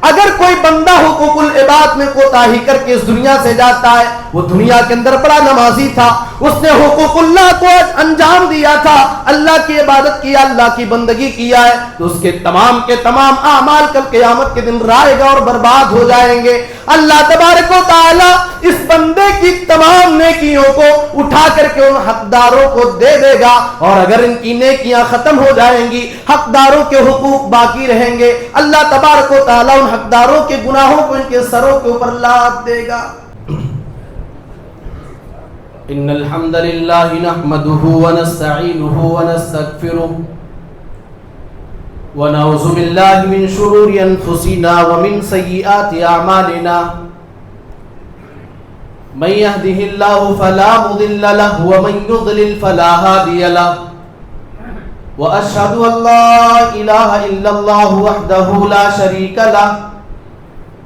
اگر کوئی بندہ حقوق العباد میں کوتاہی کر کے اس دنیا سے جاتا ہے، وہ دنیا کے اندر بڑا نمازی تھا، اس نے حقوق اللہ کو انجام دیا تھا، اللہ کی عبادت کیا، اللہ کی بندگی کیا ہے، تو اس کے تمام اعمال کل قیامت کے دن رائے گا اور برباد ہو جائیں گے۔ اللہ تبارک و تعالی اس بندے کی تمام نیکیوں کو اٹھا کر کے ان حقداروں کو دے دے گا، اور اگر ان کی نیکیاں ختم ہو جائیں گی، حقداروں کے حقوق باقی رہیں گے، اللہ تبارک و تعالی ان حقداروں کے گناہوں کو ان کے سروں کے اوپر لاد دے گا۔ ان الحمد للہ نحمده ونستعینه ونستغفره ونعوذ باللہ من شرور انفسنا ومن سیئات اعمالنا من يهده الله فلا مضل له ومن يضلل فلا هادي له واشهد ان لا اله الا الله وحده لا شريك له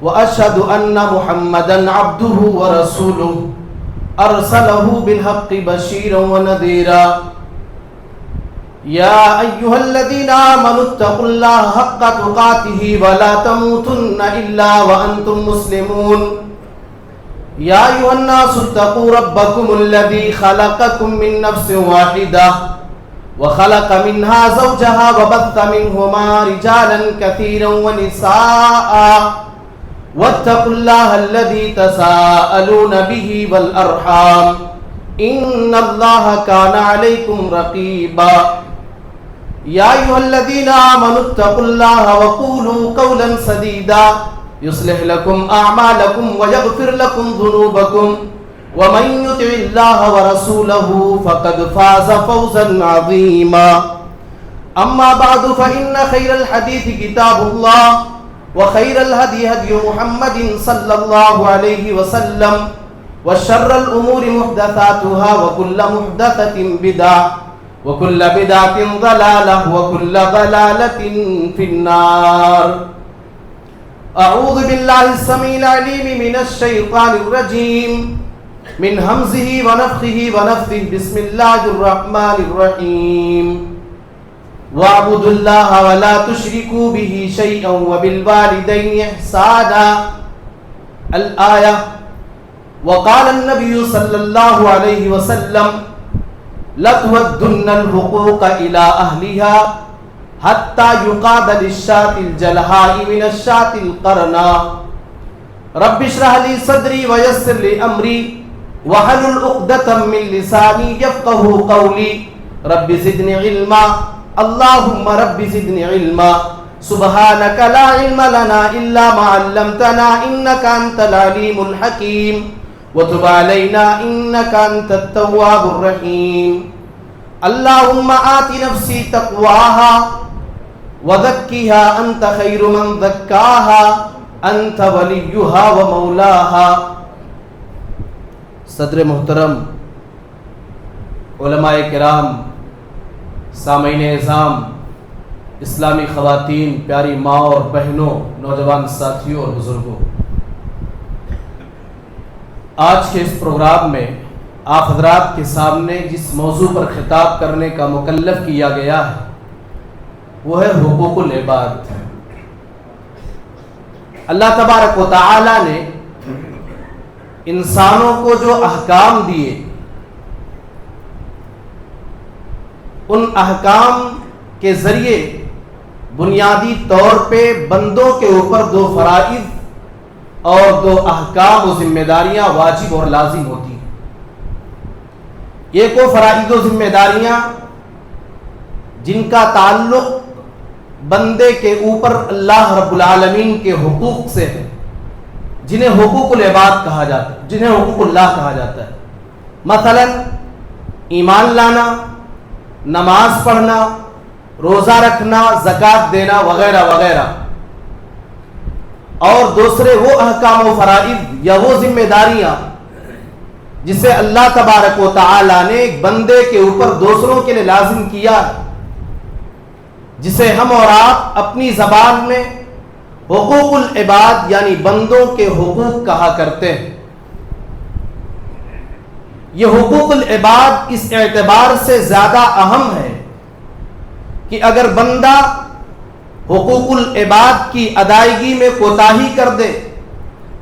واشهد ان محمدا عبده ورسوله ارسله بالحق بشيرا ونذيرا يا ايها الذين امنوا اتقوا الله حق تقاته ولا تموتن الا وانتم مسلمون يا ايها الناس اتقوا ربكم الذي خلقكم من نفس واحده وخلق منها زوجها وبث منهما رجالا كثيرا ونساء واتقوا الله الذي تساءلون به والأرحام إن الله كان عليكم رقيبا يا أيها الذين آمنوا اتقوا الله وقولوا قولا سديدا يصلح لكم أعمالكم ويغفر لكم ذنوبكم ومن يطع الله ورسوله فقد فاز فوزا عظيما أما بعد فإن خير الحديث كتاب الله وخير الهدي هدي محمد صلى الله عليه وسلم وشر الأمور محدثاتها وكل محدثة بدعة وكل بدعة ضلالة وكل ضلالة في النار أعوذ بالله السميع العليم من الشيطان الرجيم من همزه ونفخه ونفثه بسم الله الرحمن الرحيم وَاعْبُدُوا اللَّهَ وَلَا تُشْرِكُوا بِهِ شَيْئًا وَبِالْوَالِدَيْنِ إِحْسَانًا الآية وقال النبي صلى الله عليه وسلم لَتُوَدُّنَّ الْحُقُوقَ إِلَىٰ أَهْلِهَا حَتَّى يُقَادَ لِلشَّاةِ الْجَلْحَاءِ مِنَ الشَّاةِ الْقَرْنَاءِ رَبِّ اشْرَحْ لِي صَدْرِي وَيَسِّرْ لِي أَمْرِي وَاحْلُلْ عُقْدَةً مِّن لِّسَانِي يَفْقَهُوا قَوْلِي رَبِّ زِدْنِي عِلْمًا اللهم رب زدني علما سبحانك لا علم لنا إلا ما علمتنا إنك أنت العليم الحكيم وتب علينا إنك أنت التواب الرحيم اللهم آت نفسي تقواها وزكها أنت خير من زكاها أنت وليها ومولاها۔ صدر محترم، علماء کرام، سامعین اعظام، اسلامی خواتین، پیاری ماں اور بہنوں، نوجوان ساتھیوں اور بزرگوں، آج کے اس پروگرام میں آپ حضرات کے سامنے جس موضوع پر خطاب کرنے کا مکلف کیا گیا ہے وہ ہے حقوق العباد۔ اللہ تبارک و تعالی نے انسانوں کو جو احکام دیے، ان احکام کے ذریعے بنیادی طور پہ بندوں کے اوپر دو فرائض اور دو احکام و ذمہ داریاں واجب اور لازم ہوتی ہیں۔ ایک وہ فرائض و ذمہ داریاں جن کا تعلق بندے کے اوپر اللہ رب العالمین کے حقوق سے ہے، جنہیں حقوق العباد کہا جاتا ہے، جنہیں حقوق اللہ کہا جاتا ہے، مثلا ایمان لانا، نماز پڑھنا، روزہ رکھنا، زکوٰۃ دینا وغیرہ وغیرہ، اور دوسرے وہ احکام و فرائض یا وہ ذمہ داریاں جسے اللہ تبارک و تعالی نے ایک بندے کے اوپر دوسروں کے لیے لازم کیا ہے، جسے ہم اور آپ اپنی زبان میں حقوق العباد یعنی بندوں کے حقوق کہا کرتے ہیں۔ یہ حقوق العباد اس اعتبار سے زیادہ اہم ہے کہ اگر بندہ حقوق العباد کی ادائیگی میں کوتاہی کر دے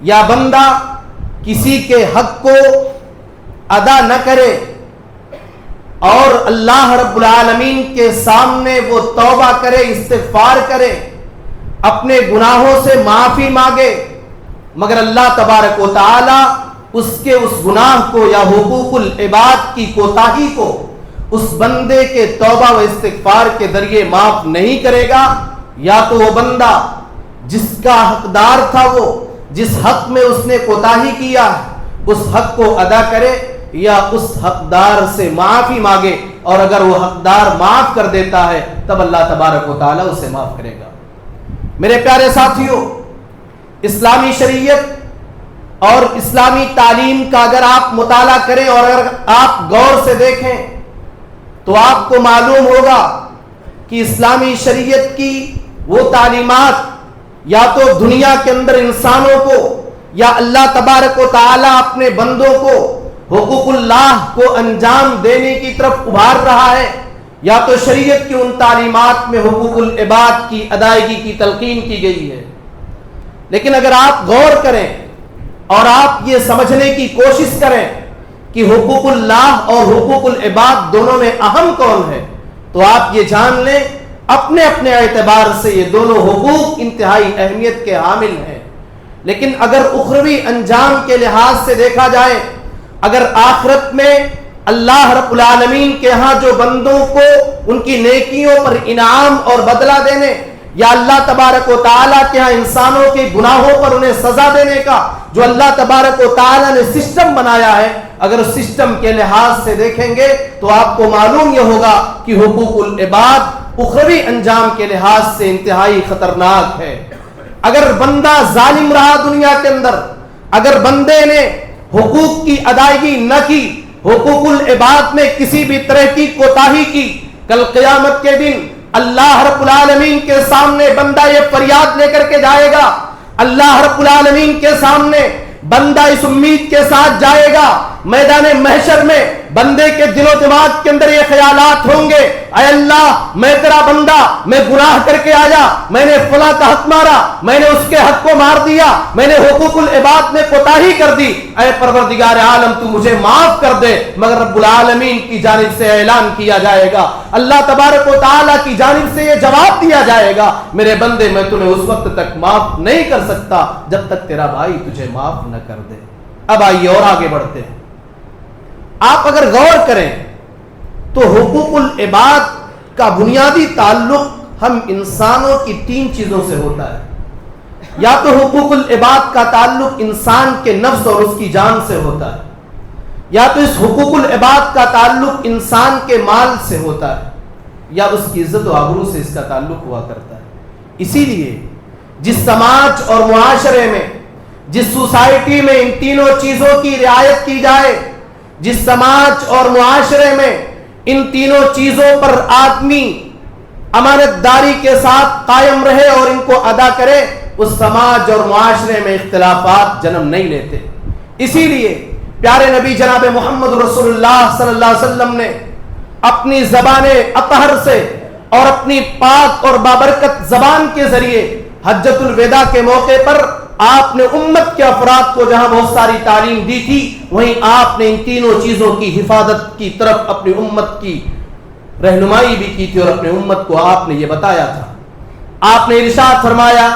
یا بندہ کسی کے حق کو ادا نہ کرے اور اللہ رب العالمین کے سامنے وہ توبہ کرے، استغفار کرے، اپنے گناہوں سے معافی مانگے، مگر اللہ تبارک و تعالی اس گناہ کو یا حقوق العباد کی کوتاہی کو اس بندے کے توبہ و استغفار کے ذریعے معاف نہیں کرے گا، یا تو وہ بندہ جس کا حقدار تھا، وہ جس حق میں اس نے کوتاہی کیا اس حق کو ادا کرے یا اس حقدار سے معافی مانگے، اور اگر وہ حقدار معاف کر دیتا ہے تب اللہ تبارک و تعالی اسے معاف کرے گا۔ میرے پیارے ساتھیوں، اسلامی شریعت اور اسلامی تعلیم کا اگر آپ مطالعہ کریں اور اگر آپ غور سے دیکھیں تو آپ کو معلوم ہوگا کہ اسلامی شریعت کی وہ تعلیمات یا تو دنیا کے اندر انسانوں کو یا اللہ تبارک و تعالی اپنے بندوں کو حقوق اللہ کو انجام دینے کی طرف ابھار رہا ہے، یا تو شریعت کی ان تعلیمات میں حقوق العباد کی ادائیگی کی تلقین کی گئی ہے۔ لیکن اگر آپ غور کریں اور آپ یہ سمجھنے کی کوشش کریں کہ حقوق اللہ اور حقوق العباد دونوں میں اہم کون ہے، تو آپ یہ جان لیں اپنے اپنے اعتبار سے یہ دونوں حقوق انتہائی اہمیت کے حامل ہیں۔ لیکن اگر اخروی انجام کے لحاظ سے دیکھا جائے، اگر آخرت میں اللہ رب العالمین کے ہاں جو بندوں کو ان کی نیکیوں پر انعام اور بدلہ دینے، یا اللہ تبارک و تعالیٰ کے ہاں انسانوں کے گناہوں پر انہیں سزا دینے کا جو اللہ تبارک و تعالیٰ نے سسٹم بنایا ہے، اگر اس سسٹم کے لحاظ سے دیکھیں گے تو آپ کو معلوم یہ ہوگا کہ حقوق العباد اخروی انجام کے لحاظ سے انتہائی خطرناک ہے۔ اگر بندہ ظالم رہا دنیا کے اندر، اگر بندے نے حقوق کی ادائیگی نہ کی، حقوق العباد میں کسی بھی طرح کی کوتاہی کی، کل قیامت کے دن اللہ رب العالمین کے سامنے بندہ یہ فریاد لے کر کے جائے گا، اللہ رب العالمین کے سامنے بندہ اس امید کے ساتھ جائے گا، میدان محشر میں بندے کے دل و دماغ کے اندر یہ خیالات ہوں گے، اے اللہ میں تیرا بندہ، میں گناہ کر کے آیا، میں نے فلاں کا حق مارا، میں نے اس کے حق کو مار دیا، میں نے حقوق العباد میں کوتاہی کر دی، اے پروردگار عالم تو مجھے معاف کر دے۔ مگر رب العالمین کی جانب سے اعلان کیا جائے گا، اللہ تبارک و تعالیٰ کی جانب سے یہ جواب دیا جائے گا، میرے بندے میں تمہیں اس وقت تک معاف نہیں کر سکتا جب تک تیرا بھائی تجھے معاف نہ کر دے۔ اب آئیے اور آگے بڑھتے ہیں۔ آپ اگر غور کریں تو حقوق العباد کا بنیادی تعلق ہم انسانوں کی تین چیزوں سے ہوتا ہے۔ یا تو حقوق العباد کا تعلق انسان کے نفس اور اس کی جان سے ہوتا ہے، یا تو اس حقوق العباد کا تعلق انسان کے مال سے ہوتا ہے، یا اس کی عزت و آبرو سے اس کا تعلق ہوا کرتا ہے۔ اسی لیے جس سماج اور معاشرے میں، جس سوسائٹی میں ان تینوں چیزوں کی رعایت کی جائے، جس سماج اور معاشرے میں ان تینوں چیزوں پر آدمی امانت داری کے ساتھ قائم رہے اور ان کو ادا کرے، اس سماج اور معاشرے میں اختلافات جنم نہیں لیتے۔ اسی لیے پیارے نبی جناب محمد رسول اللہ صلی اللہ علیہ وسلم نے اپنی زبان اطہر سے اور اپنی پاک اور بابرکت زبان کے ذریعے حجۃ الوداع کے موقع پر آپ نے امت کے افراد کو جہاں بہت ساری تعلیم دی تھی، وہیں آپ نے ان تینوں چیزوں کی حفاظت کی طرف اپنی امت کی رہنمائی بھی کی تھی، اور اپنی امت کو آپ نے یہ بتایا تھا۔ آپ نے ارشاد فرمایا،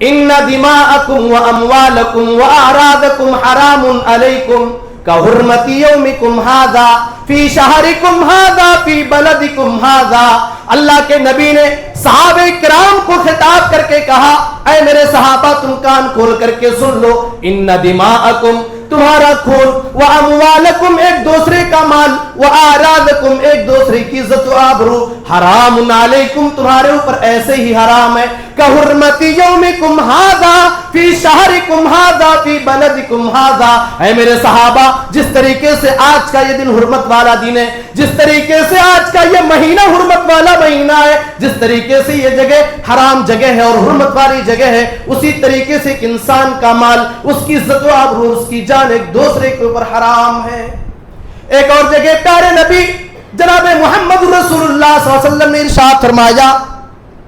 ان دماءکم واموالکم واعراضکم حرام علیکم کحرمت یومکم ھذا فی شہرکم ھذا فی بلدکم ھذا۔ اللہ کے نبی نے صحابہ کرام کو خطاب کر کے کہا، اے میرے صحابہ تم کان کھول کر کے سن لو، ان دماءکم تمہارا خون، واموالکم ایک دوسرے کا مال، واعراضکم ایک دوسرے کی عزت و آبرو، حرام علیکم تمہارے اوپر ایسے ہی حرام ہے، کحرمت یومکم ھذا فی شہرکم ھذا فی بلدکم ھذا۔ اے میرے صحابہ جس طریقے سے آج کا یہ دن حرمت والا دن ہے، جس طریقے سے آج کا یہ مہینہ حرمت والا مہینہ ہے، جس طریقے سے یہ جگہ حرام جگہ ہے اور حرمت والی جگہ ہے، اسی طریقے سے ایک انسان کا مال، اس کی عزت و آبرو، اس کی جان ایک دوسرے کے اوپر حرام ہے۔ ایک اور جگہ پیارے نبی جناب محمد رسول اللہ صلی اللہ علیہ وسلم نے ارشاد فرمایا،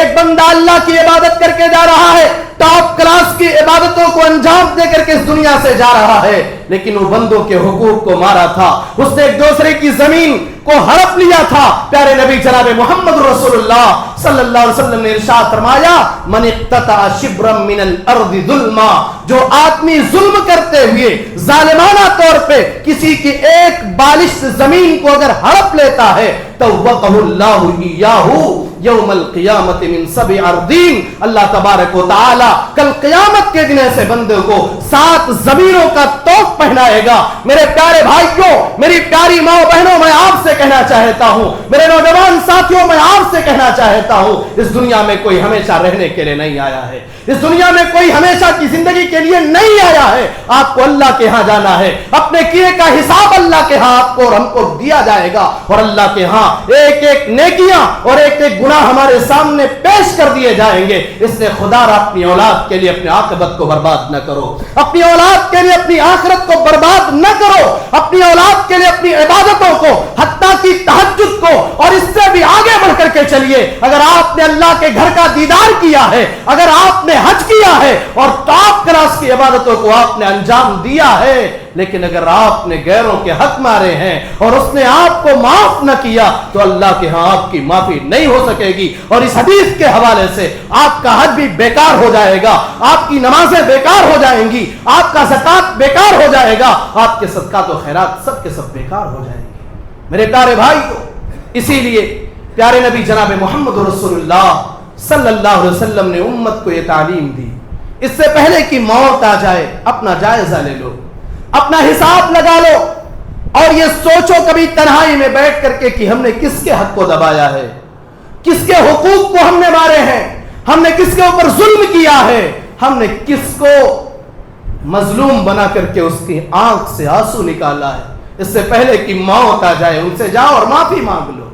ایک بندہ اللہ کی عبادت کر کے جا رہا ہے, ٹاپ کلاس کی عبادتوں کو انجام دے کر کے اس دنیا سے جا رہا ہے, لیکن وہ بندوں کے حقوق کو مارا تھا, اس نے ایک دوسرے کی زمین کو ہڑپ لیا تھا. پیارے نبی جناب محمد رسول اللہ صلی اللہ علیہ وسلم نے ارشاد فرمایا, من اقتطع شبرا من الارض ظلما, جو آدمی ظلم کرتے ہوئے ظالمانہ طور پہ کسی کی ایک بالش زمین کو اگر ہڑپ لیتا ہے, توقہ اللہ ایاہ یوم القیامت من سبع اراضین, اللہ تبارک و تعالی کل قیامت کے دن ایسے بندے کو 7 زمینوں کا توق پہنائے گا. میرے پیارے بھائیوں, میری پیاری ماں بہنوں, میں آپ سے کہنا چاہتا ہوں, میرے نوجوان ساتھیوں, میں آپ سے کہنا چاہتا ہوں, اس دنیا میں کوئی ہمیشہ رہنے کے لیے نہیں آیا ہے, اس دنیا میں کوئی ہمیشہ کی زندگی کے لیے نہیں آیا ہے. آپ کو اللہ کے ہاں جانا ہے, اپنے کیے کا حساب اللہ کے ہاں آپ کو اور ہم کو دیا جائے گا, اور اللہ کے ہاں ایک ایک نیکیاں اور ایک ایک گناہ ہمارے سامنے پیش کر دیے جائیں گے. اس لیے خدا را اپنی اولاد کے لیے اپنے عاقبت کو برباد نہ کرو, اپنی اولاد کے لیے اپنی آخرت کو برباد نہ کرو, اپنی اولاد کے لیے اپنی عبادتوں کو, حتیٰ کی تہجد کو, اور اس سے بھی آگے بڑھ کر کے چلیے. اگر آپ نے اللہ کے گھر کا دیدار کیا ہے, اگر آپ نے حج کیا ہے اور ٹاپ کلاس کی عبادتوں کو آپ نے انجام دیا ہے, لیکن اگر آپ نے غیروں کے حق مارے ہیں اور اس نے آپ کو معاف نہ کیا, تو اللہ کے ہاں آپ کی معافی نہیں ہو سکے گی. اور اس حدیث کے حوالے سے آپ کا حج بھی بیکار ہو جائے گا, آپ کی نمازیں بیکار ہو جائیں گی, آپ کا زکات بیکار ہو جائے گا, آپ کے صدقات و خیرات سب کے سب بیکار ہو جائیں گے. میرے پیارے بھائی کو, اسی لیے پیارے نبی جناب محمد رسول اللہ صلی اللہ علیہ وسلم نے امت کو یہ تعلیم دی, اس سے پہلے کہ موت آ جائے اپنا جائزہ لے لو, اپنا حساب لگا لو, اور یہ سوچو کبھی تنہائی میں بیٹھ کر کے کہ ہم نے کس کے حق کو دبایا ہے, کس کے حقوق کو ہم نے مارے ہیں, ہم نے کس کے اوپر ظلم کیا ہے, ہم نے کس کو مظلوم بنا کر کے اس کی آنکھ سے آنسو نکالا ہے. اس سے پہلے کہ موت آ جائے ان سے جاؤ اور معافی مانگ لو.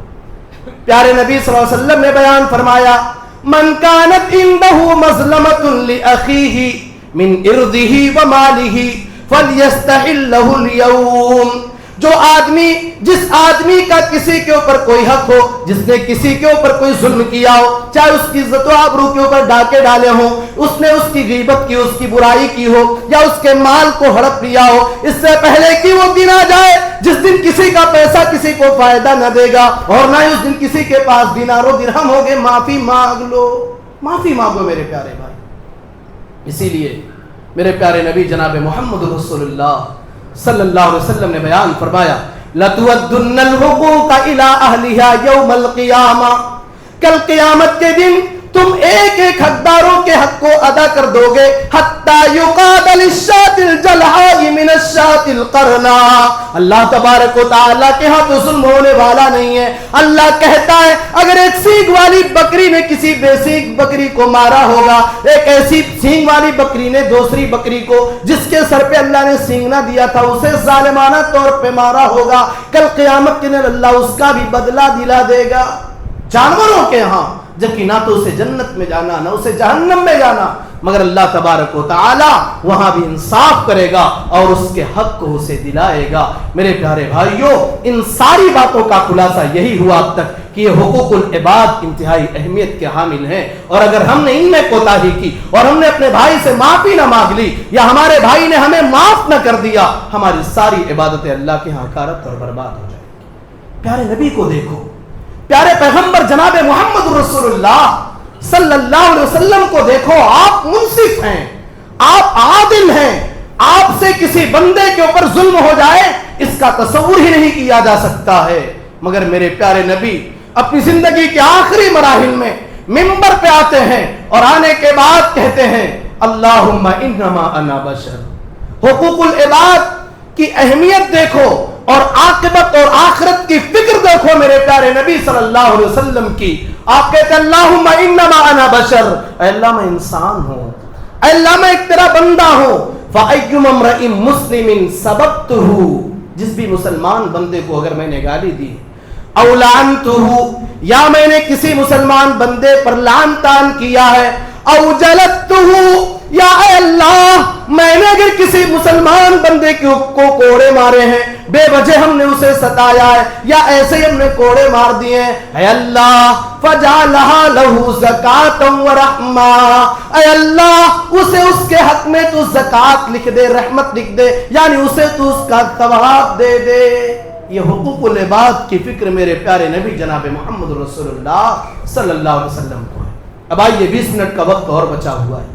پیارے نبی صلی اللہ علیہ وسلم نے بیان فرمایا, من کانت عنده مظلمۃ لاخیہ من ارضہ ومالہ فلیستحلہ اليوم. جو آدمی, جس آدمی کا کسی کے اوپر کوئی حق ہو, جس نے کسی کے اوپر کوئی ظلم کیا ہو, چاہے اس کی عزت و آبرو کے اوپر ڈاکے ڈالے ہوں, اس نے اس کی غیبت کی, اس کی برائی کی ہو, یا اس کے مال کو ہڑپ لیا ہو, اس سے پہلے کہ وہ دن آ جائے جس دن کسی کا پیسہ کسی کو فائدہ نہ دے گا, اور نہ ہی اس دن کسی کے پاس دینار و درہم ہوگے, معافی مانگ لو, معافی مانگو میرے پیارے بھائی. اسی لیے میرے پیارے نبی جناب محمد رسول اللہ صلی اللہ علیہ وسلم نے بیان فرمایا, لَتُوَدُّنَّ الْحُقُوقَ إِلَىٰ أَهْلِهَا يَوْمَ الْقِيَامَةِ, کل قیامت کے دن تم ایک ایک حقداروں کے حق کو ادا کر دو گے, حَتَّى يُقَادَ لِلشَّاةِ الْجَلْحَاءِ مِنَ الشَّاةِ الْقَرْنَاءِ. اللہ تبارک و تعالیٰ کے ہاں تو ظلم ہونے والا نہیں ہے. اللہ کہتا ہے اگر ایک سینگ والی بکری نے کسی بے سینگ بکری کو مارا ہوگا, ایک ایسی سینگ والی بکری نے دوسری بکری کو جس کے سر پہ اللہ نے سینگ نہ دیا تھا اسے ظالمانہ طور پہ مارا ہوگا, کل قیامت کے دن اللہ اس کا بھی بدلہ دلا دے گا جانوروں کے ہاں, جبکہ نہ تو اسے جنت میں جانا نہ اسے جہنم میں جانا, مگر اللہ تبارک و تعالی وہاں بھی انصاف کرے گا اور اس کے حق کو اسے دلائے گا. میرے پیارے بھائیوں, ان ساری باتوں کا خلاصہ یہی ہوا اب تک کہ یہ حقوق العباد انتہائی اہمیت کے حامل ہیں, اور اگر ہم نے ان میں کوتاہی کی اور ہم نے اپنے بھائی سے معافی نہ مانگ لی, یا ہمارے بھائی نے ہمیں معاف نہ کر دیا, ہماری ساری عبادتیں اللہ کے ہاں حقارت اور برباد ہو جائیں گی. پیارے نبی کو دیکھو, پیارے پیغمبر جناب محمد رسول اللہ صلی اللہ علیہ وسلم کو دیکھو, آپ منصف ہیں, آپ عادل ہیں, آپ سے کسی بندے کے اوپر ظلم ہو جائے اس کا تصور ہی نہیں کیا جا سکتا ہے. مگر میرے پیارے نبی اپنی زندگی کے آخری مراحل میں منبر پہ آتے ہیں اور آنے کے بعد کہتے ہیں, اللہم انما انا بشر. حقوق العباد کی اہمیت دیکھو اور عاقبت اور آخرت کی فکر دیکھو میرے پیارے نبی صلی اللہ علیہ وسلم کی. آپ کہتے ہیں اللہم انما انا بشر, اے اللہ میں انسان ہوں, اے اللہ میں ایک تیرا بندہ ہوں. فَأَيُّمَ امْرَئٍ مُسْلِمٍ سَبَبْتُهُ, جس بھی مسلمان بندے کو اگر میں نے گالی دی, او لعنتُهُ, یا میں نے کسی مسلمان بندے پر لعن تان کیا ہے, او جلدتُهُ, یا اے اللہ میں نے اگر کسی مسلمان بندے کو کوڑے مارے ہیں, بے وجہ ہم نے اسے ستایا ہے یا ایسے ہی ہم نے کوڑے مار دیے ہیں، اے اللہ فجعلها له زکاۃ ورحمہ، اے اللہ اسے اس کے حق میں تو زکات لکھ دے، رحمت لکھ دے، یعنی اسے تو اس کا ثواب دے دے۔ یہ حقوق العباد کی فکر میرے پیارے نبی جناب محمد رسول اللہ صلی اللہ علیہ وسلم کو ہے۔ اب آئیے 20 منٹ کا وقت اور بچا ہوا ہے،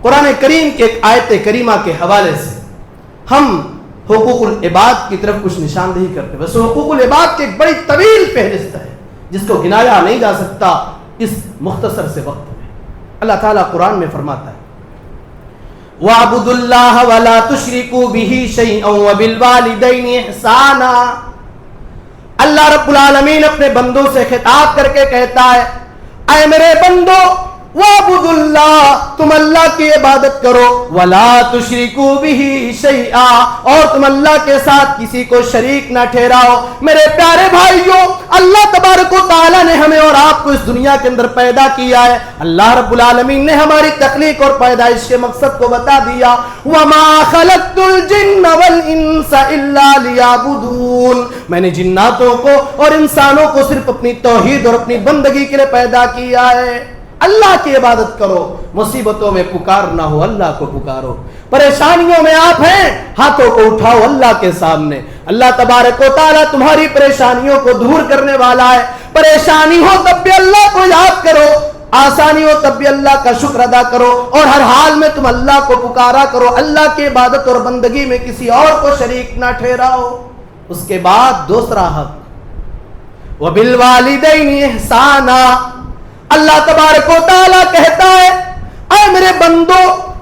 قرآن کریم کے ایک آیت کریمہ کے حوالے سے ہم حقوق العباد کی طرف کچھ نشاندہی کرتے ہیں۔ بس حقوق العباد کی ایک بڑی طویل فہرست ہے جس کو گنایا نہیں جا سکتا اس مختصر سے وقت میں۔ اللہ تعالیٰ قرآن میں فرماتا ہے وَاعْبُدُوا اللَّهَ وَلَا تُشْرِكُوا بِهِ شَيْئًا وَبِالْوَالِدَيْنِ إِحْسَانًا۔ اللہ رب العالمین اپنے بندوں سے خطاب کر کے کہتا ہے اے میرے بندو وَاعْبُدُوا اللَّهَ، تم اللہ کی عبادت کرو، وَلَا تُشْرِكُوا بِهِ شَيْئًا، اور تم اللہ کے ساتھ کسی کو شریک نہ ٹھہراؤ۔ میرے پیارے بھائیوں، اللہ تبارک و تعالیٰ نے ہمیں اور آپ کو اس دنیا کے اندر پیدا کیا ہے۔ اللہ رب العالمین نے ہماری تخلیق اور پیدائش کے مقصد کو بتا دیا، وَمَا خَلَقْتُ الْجِنَّ وَالْإِنسَ إِلَّا لِيَعْبُدُونِ، میں نے جناتوں کو اور انسانوں کو صرف اپنی توحید اور اپنی بندگی کے لیے پیدا کیا ہے۔ اللہ کی عبادت کرو، مصیبتوں میں پکارنا ہو اللہ کو پکارو، پریشانیوں میں آپ ہیں ہاتھوں کو اٹھاؤ اللہ کے سامنے، اللہ تبارک و تعالیٰ تمہاری پریشانیوں کو دور کرنے والا ہے۔ پریشانی ہو تب بھی اللہ کو یاد کرو، آسانی ہو تب بھی اللہ کا شکر ادا کرو، اور ہر حال میں تم اللہ کو پکارا کرو، اللہ کی عبادت اور بندگی میں کسی اور کو شریک نہ ٹھہراؤ۔ اس کے بعد دوسرا حق وَبِالْوَالِدَيْنِ إِحْسَانًا، اللہ تبارک و تعالیٰ کہتا ہے اے میرے بندو،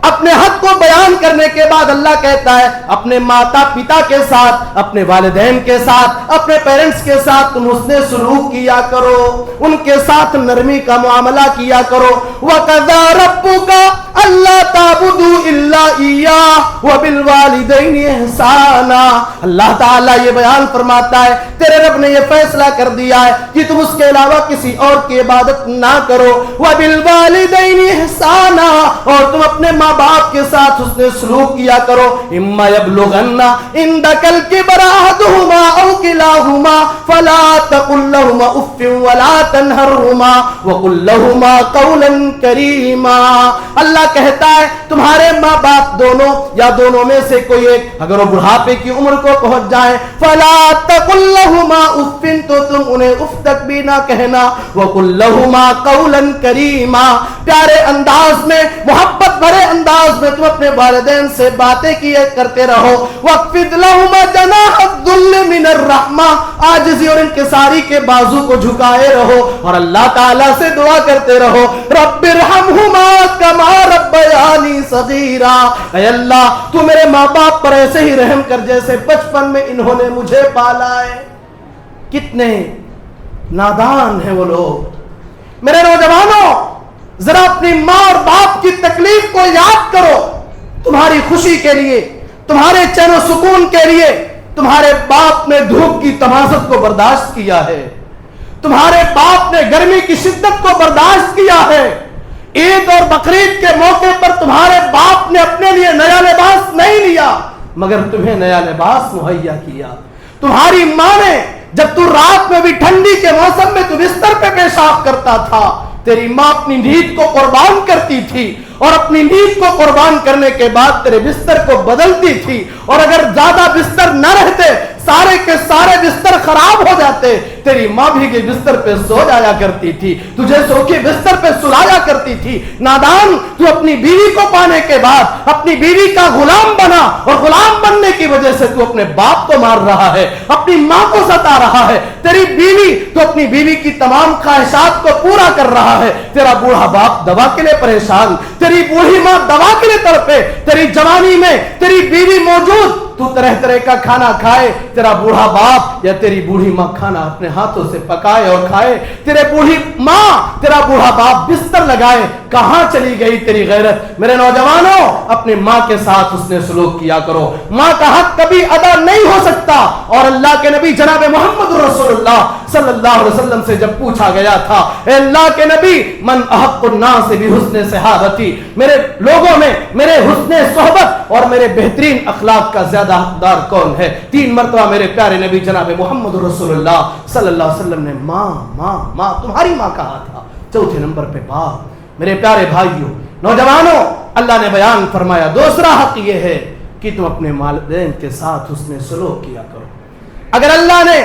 اپنے حق کو بیان کرنے کے بعد اللہ کہتا ہے اپنے ماتا پتا کے ساتھ، اپنے والدین کے ساتھ، اپنے پیرنٹس کے ساتھ تم حسن سلوک کیا کرو، ان کے ساتھ نرمی کا معاملہ کیا کرو۔ وَقَضَىٰ رَبُّكَ أَلَّا تَعْبُدُوا إِلَّا إِيَّاهُ وَبِالْوَالِدَيْنِ إِحْسَانًا، اللہ تعالیٰ یہ بیان فرماتا ہے تیرے رب نے یہ فیصلہ کر دیا ہے کہ تم اس کے علاوہ کسی اور کی عبادت نہ کرو۔ وَبِالْوَالِدَيْنِ إِحْسَانًا، اور تم اپنے ماں باپ کے ساتھ حسن سلوک کیا کرو۔ اما یبلغن عندک الکبر احدہما او کلاہما فلا تقل لہما اف ولا تنہرہما وقل لہما قولا کریما، اللہ کہتا ہے تمہارے ماں باپ دونوں یا دونوں میں سے کوئی ایک اگر وہ بڑھاپے کی عمر کو پہنچ جائے، فلا تقل لہما اف، تو تم انہیں اف تک بھی نہ کہنا، وقل لہما قولا کریما، پیارے انداز میں محبت بھرے انداز میں تم اپنے والدین سے باتیں کیے کرتے رہو۔ وَاخْفِضْ لَهُمَا جَنَاحَ الذُّلِّ مِنَ الرَّحْمَةِ، عاجزی اور انکساری کے بازو کو جھکائے رہو اور اللہ تعالیٰ سے دعا کرتے رہو رَبِّ ارْحَمْهُمَا كَمَا رَبَّيَانِي صَغِيرًا، اے اللہ تو میرے ماں باپ پر ایسے ہی رحم کر جیسے بچپن میں انہوں نے مجھے پالا ہے۔ کتنے نادان ہیں وہ لوگ۔ میرے نوجوانوں، ذرا اپنی ماں اور باپ کی تکلیف کو یاد کرو، تمہاری خوشی کے لیے، تمہارے چین و سکون کے لیے تمہارے باپ نے دھوپ کی تمازت کو برداشت کیا ہے، تمہارے باپ نے گرمی کی شدت کو برداشت کیا ہے، عید اور بقرعید کے موقع پر تمہارے باپ نے اپنے لیے نیا لباس نہیں لیا مگر تمہیں نیا لباس مہیا کیا۔ تمہاری ماں نے جب تو رات میں بھی ٹھنڈی کے موسم میں تو بستر پہ پیشاب کرتا تھا، تیری ماں اپنی نیند کو قربان کرتی تھی اور اپنی نیند کو قربان کرنے کے بعد تیرے بستر کو بدلتی تھی، اور اگر زیادہ بستر نہ رہتے سارے کے سارے بستر خراب ہو جاتے، تیری ماں بھی کے بستر پہ سو جایا کرتی تھی، تجھے سو کے بستر پہ سلایا کرتی تھی۔ نادان، تو اپنی بیوی کو پانے کے بعد اپنی بیوی کا غلام بنا، اور غلام بننے کی وجہ سے تو اپنے باپ کو مار رہا ہے، اپنی ماں کو ستا رہا ہے۔ تیری بیوی تو اپنی بیوی کی تمام خواہشات کو پورا کر رہا ہے، تیرا بوڑھا باپ دوا کے لیے پریشان، تیری بوڑھی ماں دوا کے لیے تڑپے، تیری جوانی میں تیری بیوی موجود، تو طرح طرح کا کھانا کھائے، تیرا بوڑھا باپ یا تیری بوڑھی ماں کھانا اپنے ہاتھوں سے پکائے اور کھائے، تیرے بوڑھی ماں تیرا بوڑھا باپ بستر لگائے، کہاں چلی گئی تیری غیرت؟ میرے نوجوانوں، اپنے ماں کے ساتھ حسن سلوک کیا کرو، ماں کا حق کبھی ادا نہیں ہو سکتا۔ اور اللہ کے نبی جناب محمد رسول اللہ صلی اللہ علیہ وسلم سے جب پوچھا گیا تھا، اے اللہ کے نبی، من احق الناس بحسن صحابتی، میرے لوگوں میں میرے حسن صحبت اور میرے بہترین اخلاق کا زیادہ حقدار کون ہے؟ 3 مرتبہ میرے پیارے نبی جناب محمد رسول اللہ صلی اللہ علیہ وسلم نے ماں ماں ماں تمہاری ماں کہا تھا، 4تھے نمبر پہ باپ۔ میرے پیارے بھائیوں، نوجوانوں، اللہ نے بیان فرمایا دوسرا حق یہ ہے کہ تم اپنے والدین کے ساتھ حسن سلوک کیا کرو۔ اگر اللہ نے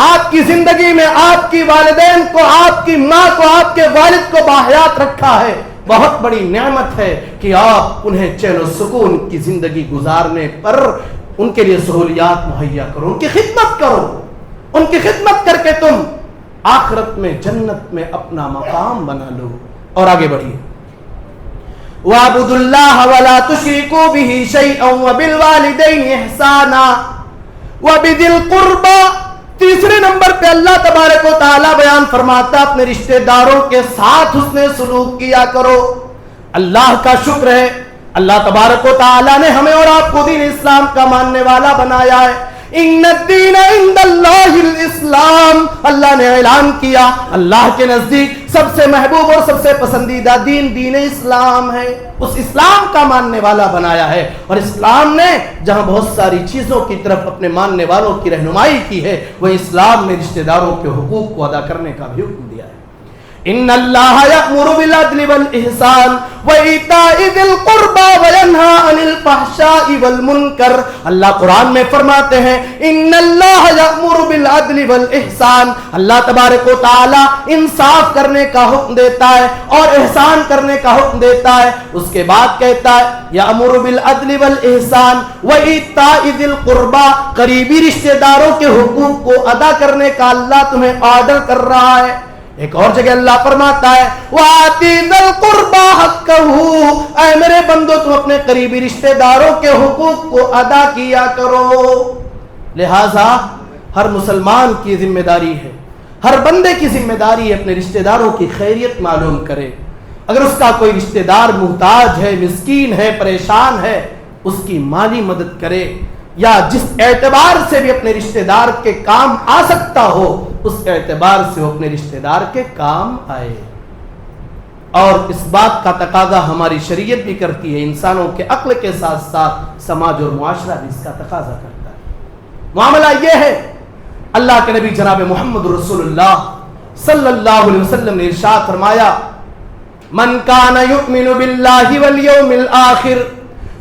آپ کی زندگی میں آپ کی والدین کو، آپ کی ماں کو، آپ کے والد کو باحیات رکھا ہے، بہت بڑی نعمت ہے کہ آپ انہیں چین و سکون کی زندگی گزارنے پر ان کے لیے سہولیات مہیا کرو، ان کی خدمت کرو۔ ان کی خدمت کر کے تم آخرت میں جنت میں اپنا مقام بنا لو۔ اور آگے بڑھیے، وَاعْبُدُوا اللَّهَ وَلَا تُشْرِكُوا بِهِ شَيْئًا وَبِالْوَالِدَيْنِ إِحْسَانًا وَبِذِي الْقُرْبَى۔ تیسرے نمبر پہ اللہ تبارک و تعالی بیان فرماتا اپنے رشتہ داروں کے ساتھ حسن سلوک کیا کرو۔ اللہ کا شکر ہے، اللہ تبارک و تعالی نے ہمیں اور آپ کو دین اسلام کا ماننے والا بنایا ہے۔ ان الدین عند اللہ الاسلام، اللہ نے اعلان کیا اللہ کے نزدیک سب سے محبوب اور سب سے پسندیدہ دین دین اسلام ہے، اس اسلام کا ماننے والا بنایا ہے۔ اور اسلام نے جہاں بہت ساری چیزوں کی طرف اپنے ماننے والوں کی رہنمائی کی ہے، وہ اسلام میں رشتہ داروں کے حقوق کو ادا کرنے کا بھی حکم دیا ہے۔ ان اللہ یأمر بالعدل والإحسان وإیتاء ذی القربى وینہی عن الفحشاء والمنکر۔ اللہ قرآن میں فرماتے ہیں ان اللہ یأمر بالعدل والإحسان، اللہ تبارک و تعالی انصاف کرنے کا حکم دیتا ہے اور احسان کرنے کا حکم دیتا ہے۔ اس کے بعد کہتا ہے یأمر بالعدل والإحسان وإیتاء ذی القربى، قریبی رشتہ داروں کے حقوق کو ادا کرنے کا اللہ تمہیں آرڈر کر رہا ہے۔ ایک اور جگہ اللہ فرماتا ہے وَآتِ ذَا الْقُرْبَى حَقَّهُ، اے میرے بندو تم اپنے قریبی رشتہ داروں کے حقوق کو ادا کیا کرو۔ لہذا ہر مسلمان کی ذمہ داری ہے، ہر بندے کی ذمہ داری ہے اپنے رشتہ داروں کی خیریت معلوم کرے۔ اگر اس کا کوئی رشتہ دار محتاج ہے، مسکین ہے، پریشان ہے، اس کی مالی مدد کرے، یا جس اعتبار سے بھی اپنے رشتہ دار کے کام آ سکتا ہو اس اعتبار سے وہ اپنے رشتہ دار کے کام آئے۔ اور اس بات کا تقاضا ہماری شریعت بھی کرتی ہے، انسانوں کے عقل کے ساتھ ساتھ سماج اور معاشرہ بھی اس کا تقاضا کرتا ہے۔ معاملہ یہ ہے، اللہ کے نبی جناب محمد رسول اللہ صلی اللہ علیہ وسلم نے ارشاد فرمایا من کان یؤمن باللہ والیوم الآخر،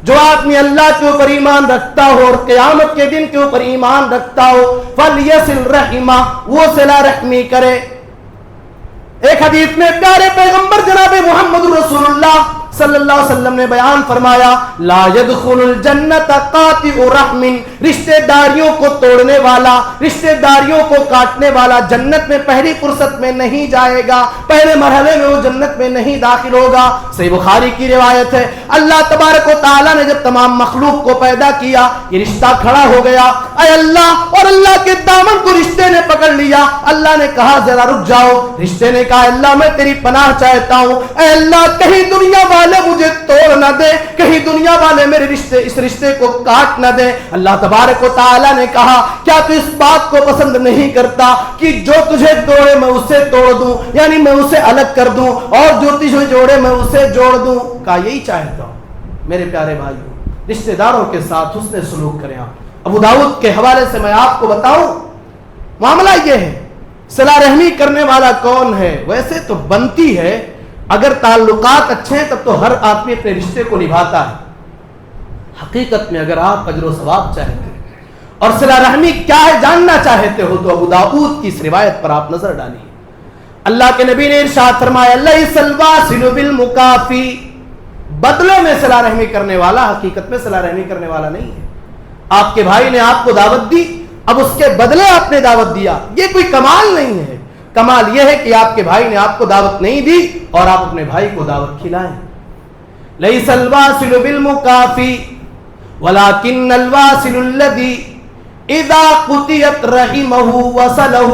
جو آدمی اللہ کے اوپر ایمان رکھتا ہو اور قیامت کے دن کے اوپر ایمان رکھتا ہو، فلیصل رحمہ، وہ صلہ رحمی کرے۔ ایک حدیث میں پیارے پیغمبر جناب محمد رسول اللہ صلی اللہ علیہ وسلم نے بیان فرمایا لا يدخل الجنت قاطع رحم، رشتہ داریوں کو توڑنے والا، رشتہ داریوں کو کاٹنے والا جنت میں پہلی فرصت میں نہیں جائے گا، پہلے مرحلے میں وہ جنت میں نہیں داخل ہوگا۔ صحیح بخاری کی روایت ہے، اللہ تبارک و تعالی نے جب تمام مخلوق کو پیدا کیا یہ رشتہ کھڑا ہو گیا، اے اللہ، اور اللہ کے دامن کو رشتے نے پکڑ لیا۔ اللہ نے کہا ذرا رک جاؤ، رشتے نے کہا اللہ میں تیری پناہ چاہتا ہوں، اے اللہ کہیں دنیا والے مجھے توڑ نہ دے، کہیں دنیا والے میرے رشتے اس رشتے کو کاٹ نہ دے۔ اللہ تبارک و تعالی نے کہا کیا تو اس بات کو پسند نہیں کرتا کہ جو تجھے توڑے میں اسے توڑ دوں، یعنی میں اسے الگ کر دوں، اور جو تجھے جوڑے میں اسے جوڑ دوں؟ کہا یہی چاہتا ہوں۔ میرے پیارے بھائیوں، رشتہ داروں کے ساتھ حسن سلوک کریں۔ آپ ابو داؤد کے حوالے سے میں آپ کو بتاؤں، معاملہ یہ ہے صلہ رحمی کرنے والا کون ہے؟ ویسے تو بنتی ہے، اگر تعلقات اچھے ہیں تب تو ہر آدمی اپنے رشتے کو نبھاتا ہے۔ حقیقت میں اگر آپ اجر و ثواب چاہتے ہیں اور صلہ رحمی کیا ہے جاننا چاہتے ہو تو ابو داؤد کی اس روایت پر آپ نظر ڈالیے۔ اللہ کے نبی نے ارشاد فرمایا لیس الواصل بالمکافی، بدلے میں صلہ رحمی کرنے والا حقیقت میں صلہ رحمی کرنے والا نہیں ہے۔ آپ کے بھائی نے آپ کو دعوت دی، اب اس کے بدلے آپ نے دعوت دیا، یہ کوئی کمال نہیں ہے۔ کمال یہ ہے کہ آپ کے بھائی نے آپ کو دعوت نہیں دی اور آپ اپنے بھائی کو دعوت کھلائیں۔ لیس الواصل بالمکافی ولکن الواصل الذی اذا قطعت رحمہ وصلہ،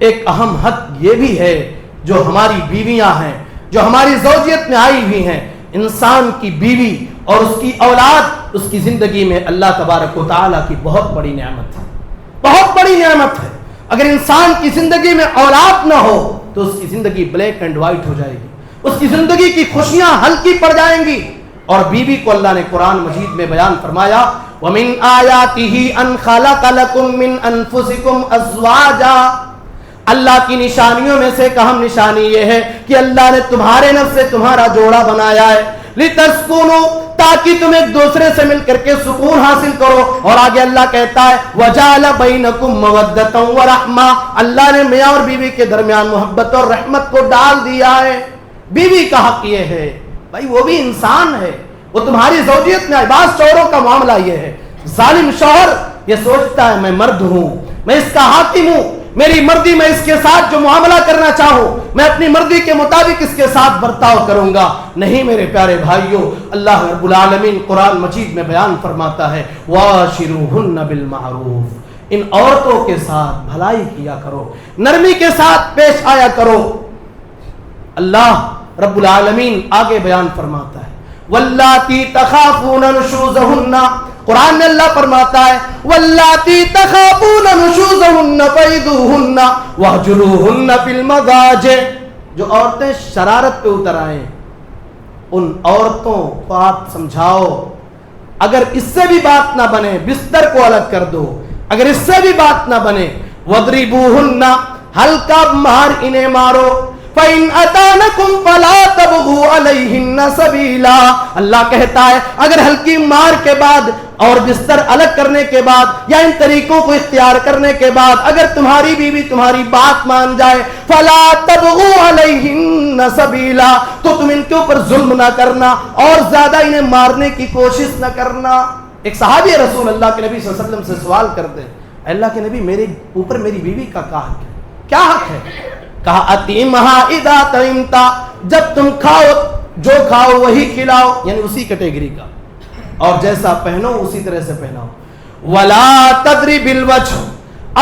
ایک اہم حق یہ بھی ہے جو ہماری بیویاں ہیں، جو ہماری زوجیت میں آئی ہوئی ہیں، انسان کی بیوی اور اس کی اولاد اس کی زندگی میں اللہ تبارک و تعالیٰ کی بہت بڑی نعمت ہے، بہت بڑی نعمت ہے۔ اگر انسان کی زندگی میں اولاد نہ ہو تو اس کی زندگی بلیک اینڈ وائٹ ہو جائے گی، اس کی زندگی کی خوشیاں ہلکی پڑ جائیں گی۔ اور بیوی کو اللہ نے قرآن مجید میں بیان فرمایا وَمِنْ آيَاتِهِ أَنْ خَلَقَ لَكُم مِّنْ أَنفُسِكُمْ أَزْوَاجًا، اللہ کی نشانیوں میں سے ایک اہم نشانی یہ ہے کہ اللہ نے تمہارے نفس سے تمہارا جوڑا بنایا ہے، لِتَسْكُنُوا، تاکہ تم ایک دوسرے سے مل کر کے سکون حاصل کرو۔ اور آگے اللہ کہتا ہے وَجَعَلَ بَيْنَكُم مَّوَدَّةً وَرَحْمَةً، اللہ نے میاں اور بیوی کے درمیان محبت اور رحمت کو ڈال دیا ہے۔ بیوی کا حق یہ ہے بھائی وہ بھی انسان ہے، وہ تمہاری زوجیت میں بعض شوہروں کا معاملہ یہ ہے، ظالم شوہر یہ سوچتا ہے میں مرد ہوں، میں اس کا حاکم ہوں، میری مرضی، میں اس کے ساتھ جو معاملہ کرنا چاہوں میں اپنی مرضی کے مطابق اس کے ساتھ برتاؤ کروں گا۔ نہیں میرے پیارے بھائیوں، اللہ رب العالمین قرآن مجید میں بیان فرماتا ہے وَاشِرُوهُنَّ بِالْمَعْرُوفِ، ان عورتوں کے ساتھ بھلائی کیا کرو، نرمی کے ساتھ پیش آیا کرو۔ اللہ رب العالمین آگے بیان فرماتا ہے وَاللَّاتِي تَخَافُونَ نُشُوزَهُنَّ، قرآن میں اللہ فرماتا ہے وَاللَّاتِي تَخَافُونَ نُشُوزَهُنَّ فَعِظُوهُنَّ وَاهْجُرُوهُنَّ فِي الْمَضَاجِعِ، جو عورتیں شرارت پہ اتر آئیں ان عورتوں کو آپ سمجھاؤ، اگر اس سے بھی بات نہ بنے بستر کو الگ کر دو، اگر اس سے بھی بات نہ بنے وَاضْرِبُوهُنَّ، ہلکا مار انہیں مارو، فَإِنْ أَتَانَكُمْ فَلَا تَبْغُوا عَلَيْهِنَّ سَبِيلًا، اللہ کہتا ہے اگر ہلکی مار کے بعد اور بستر الگ کرنے کے بعد یا ان طریقوں کو اختیار کرنے کے بعد اگر تمہاری بیوی تمہاری بات مان جائے فَلَا تَبْغُوا عَلَيْهِنَّ سَبِيلًا، تو تم ان کے اوپر ظلم نہ کرنا اور زیادہ انہیں مارنے کی کوشش نہ کرنا۔ ایک صحابی رسول اللہ کے نبی صلی اللہ علیہ وسلم سے سوال کرتے ہیں اللہ کے نبی میرے اوپر میری بیوی کا کیا حق ہے؟ کہا اطعمها اذا طعمت، جب تم کھاؤ جو کھاؤ وہی کھلاؤ، یعنی اسی کیٹیگری کا، اور جیسا پہنو اسی طرح سے پہناؤ۔ ولا تضرب الوجه،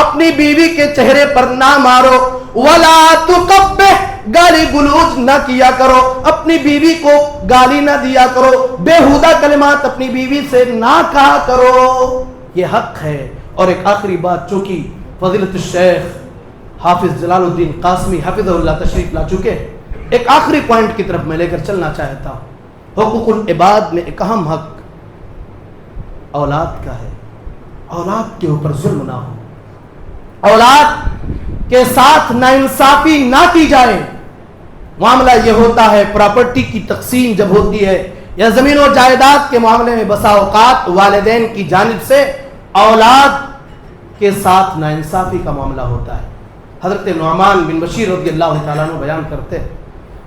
اپنی بیوی کے چہرے پر نہ مارو، ولا تقبح، گالی گلوچ نہ کیا کرو، اپنی بیوی کو گالی نہ دیا کرو، بیہودہ کلمات اپنی بیوی سے نہ کہا کرو، یہ حق ہے۔ اور ایک آخری بات، چونکہ فضیلت الشیخ حافظ جلال الدین قاسمی حفظہ اللہ تشریف لا چکے، ایک آخری پوائنٹ کی طرف میں لے کر چلنا چاہتا ہوں۔ حقوق العباد میں ایک اہم حق اولاد کا ہے، اولاد کے اوپر ظلم نہ ہو، اولاد کے ساتھ ناانصافی نہ کی جائے۔ معاملہ یہ ہوتا ہے پراپرٹی کی تقسیم جب ہوتی ہے یا زمین و جائیداد کے معاملے میں بسا اوقات والدین کی جانب سے اولاد کے ساتھ ناانصافی کا معاملہ ہوتا ہے۔ حضرت نعمان بن بشیر رضی اللہ تعالیٰ عنہ بیان کرتے ہیں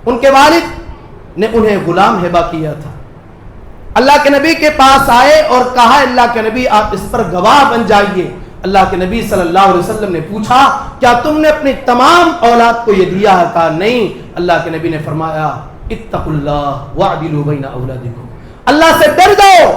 ان کے والد نے انہیں غلام ہبہ کیا تھا، اللہ کے نبی کے پاس آئے اور کہا اللہ کے نبی آپ اس پر گواہ بن جائیے۔ اللہ کے نبی صلی اللہ علیہ وسلم نے پوچھا کیا تم نے اپنی تمام اولاد کو یہ دیا ہے؟ کہا نہیں۔ اللہ کے نبی نے فرمایا اتقوا اللہ واعدلوا بین اولادکم، اللہ سے ڈر جاؤ،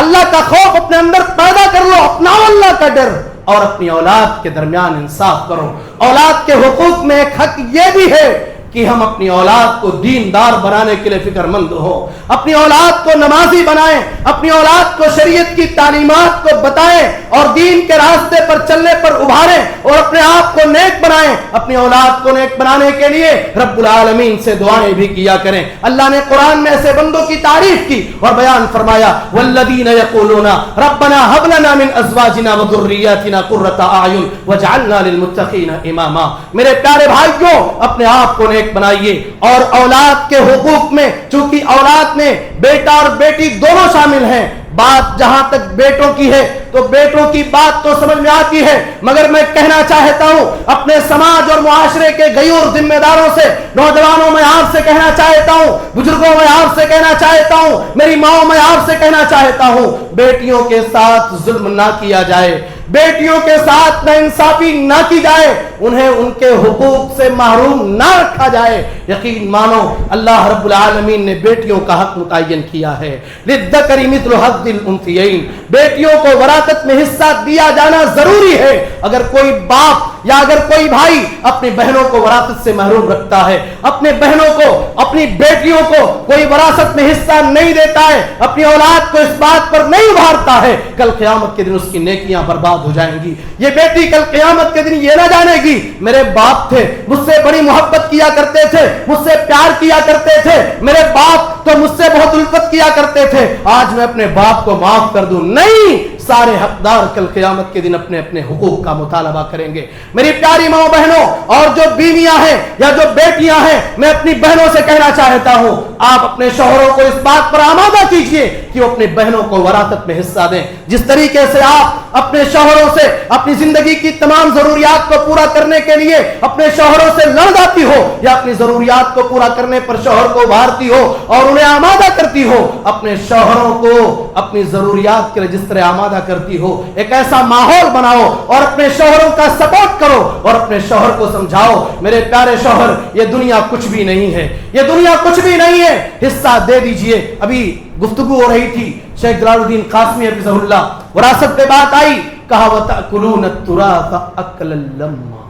اللہ کا خوف اپنے اندر پیدا کر لو، اپناؤ اللہ کا ڈر اور اپنی اولاد کے درمیان انصاف کرو۔ اولاد کے حقوق میں ایک حق یہ بھی ہے کہ ہم اپنی اولاد کو دیندار بنانے کے لیے فکر مند ہوں، اپنی اولاد کو نمازی بنائیں، اپنی اولاد کو شریعت کی تعلیمات کو بتائیں اور دین کے راستے پر چلنے پر ابھاریں اور اپنے آپ کو نیک بنائیں۔ اپنی اولاد کو نیک بنانے کے لیے رب العالمین سے دعائیں بھی کیا کریں۔ اللہ نے قرآن میں ایسے بندوں کی تعریف کی اور بیان فرمایا والذین یقولون ربنا هب لنا من ازواجنا وذریاتنا قرۃ اعین واجعلنا للمتقین اماما۔ میرے پیارے بھائیوں، اپنے آپ کو بنائیے اور اولاد کے حقوق میں، چونکہ اولاد میں بیٹا اور بیٹی دونوں شامل ہیں، بات جہاں تک بیٹوں کی ہے تو بیٹوں کی بات تو سمجھ میں آتی ہے، مگر میں کہنا چاہتا ہوں اپنے سماج اور معاشرے کے غیور ذمہ داروں سے، نوجوانوں میں آپ سے کہنا چاہتا ہوں، بزرگوں میں آپ سے کہنا چاہتا ہوں، میری ماں میں آپ سے کہنا چاہتا ہوں بیٹیوں کے ساتھ ظلم نہ کیا جائے، بیٹیوں کے ساتھ ناانصافی نہ کی جائے، انہیں ان کے حقوق سے محروم نہ رکھا جائے. یقین مانو اللہ رب العالمین نے بیٹیوں کا حق متعین کیا ہے. للذکر مثل حظ الانثیین، بیٹیوں کو وراثت میں حصہ دیا جانا ضروری ہے. اگر کوئی باپ یا اگر کوئی بھائی اپنی بہنوں کو وراثت سے محروم رکھتا ہے، اپنے بہنوں کو اپنی بیٹیوں کو کوئی وراثت میں حصہ نہیں دیتا ہے، اپنی اولاد کو اس بات پر نہیں ابھارتا ہے، کل قیامت کے دن اس کی نیکیاں برباد ہو جائیں گی. یہ بیٹی کل قیامت کے دن یہ نہ جانے گی میرے باپ تھے مجھ سے بڑی محبت کیا کرتے تھے، مجھ سے پیار کیا کرتے تھے، میرے باپ تو مجھ سے بہت الفت کیا کرتے تھے، آج میں اپنے باپ کو معاف کر دوں. نہیں، سارے حقدار کل قیامت کے دن اپنے اپنے حقوق کا مطالبہ کریں گے. میری پیاری ماں بہنوں اور جو بیویاں ہیں یا جو بیٹیاں ہیں، میں اپنی بہنوں سے کہنا چاہتا ہوں آپ اپنے شوہروں کو اس بات پر آمادہ کیجئے کہ وہ اپنی بہنوں کو وراثت میں حصہ دیں. جس طریقے سے آپ اپنے شوہروں سے اپنی زندگی کی تمام ضروریات کو پورا کرنے کے لیے اپنے شوہروں سے لڑ جاتی ہو یا اپنی ضروریات کو پورا کرنے پر شوہر کو ابھارتی ہو اور انہیں آمادہ کرتی ہو، اپنے شوہروں کو اپنی ضروریات کے لیے جس طرح آمادہ کرتی ہو ایک ایسا ماحول بناؤ اور اپنے شوہروں کا سپورٹ کرو اور اپنے شوہر کو سمجھاؤ میرے پیارے شوہر یہ دنیا کچھ بھی نہیں ہے، یہ دنیا کچھ بھی نہیں ہے، حصہ دے دیجئے. ابھی گفتگو ہو رہی تھی شیخ جلال الدین قاسمی حفظہ اللہ، وراثت پہ بات آئی، کہا وَتَأْكُلُونَ التُّرَاثَ أَكْلًا لَمًّا.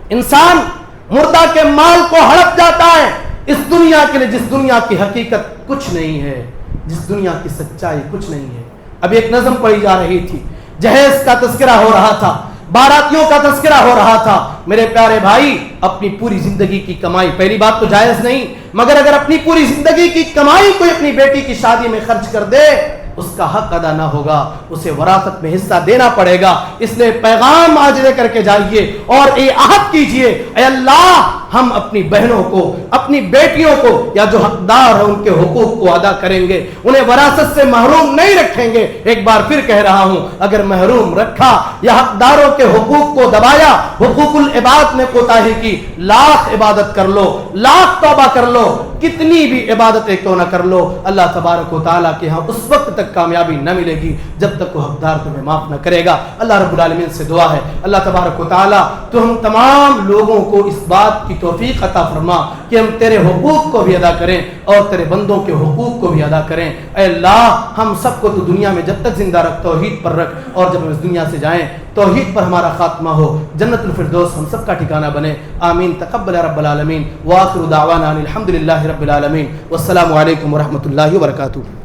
انسان مردہ کے مال کو ہڑپ جاتا ہے اس دنیا کے لیے جس دنیا کی حقیقت کچھ نہیں ہے، جس دنیا کی سچائی کچھ نہیں ہے. اب ایک نظم پڑھی جا رہی تھی، جہیز کا تذکرہ ہو رہا تھا، باراتیوں کا تذکرہ ہو رہا تھا. میرے پیارے بھائی اپنی پوری زندگی کی کمائی، پہلی بات تو جائز نہیں، مگر اگر اپنی پوری زندگی کی کمائی کوئی اپنی بیٹی کی شادی میں خرچ کر دے اس کا حق ادا نہ ہوگا، اسے وراثت میں حصہ دینا پڑے گا. اس لیے پیغام آج لے کر کے جائیے اور یہ عہد کیجئے اے اللہ ہم اپنی بہنوں کو اپنی بیٹیوں کو یا جو حقدار ہیں ان کے حقوق کو ادا کریں گے، انہیں وراثت سے محروم نہیں رکھیں گے. ایک بار پھر کہہ رہا ہوں اگر محروم رکھا یا حقداروں کے حقوق کو دبایا، حقوق العباد میں کوتاہی کی، لاکھ عبادت کر لو، لاکھ توبہ کر لو، کتنی بھی عبادتیں کیوں نہ کر لو، اللہ تبارک و تعالیٰ کے ہاں اس وقت تک کامیابی نہ ملے گی جب تک وہ حقدار تمہیں معاف نہ کرے گا. اللہ رب العالمین سے دعا ہے اللہ تبارک و تعالیٰ تو ہم تمام لوگوں کو اس بات کی توفیق عطا فرما کہ ہم تیرے حقوق کو بھی ادا کریں اور تیرے بندوں کے حقوق کو بھی ادا کریں. اے اللہ ہم سب کو تو دنیا میں جب تک زندہ رکھ توحید پر رکھ، اور جب ہم اس دنیا سے جائیں توحید پر ہمارا خاتمہ ہو، جنت الفردوس ہم سب کا ٹھکانہ بنے. آمین. تقبل رب العالمین. وآخر دعوانا الحمدللہ رب العالمین. والسلام علیکم ورحمۃ اللہ وبرکاتہ.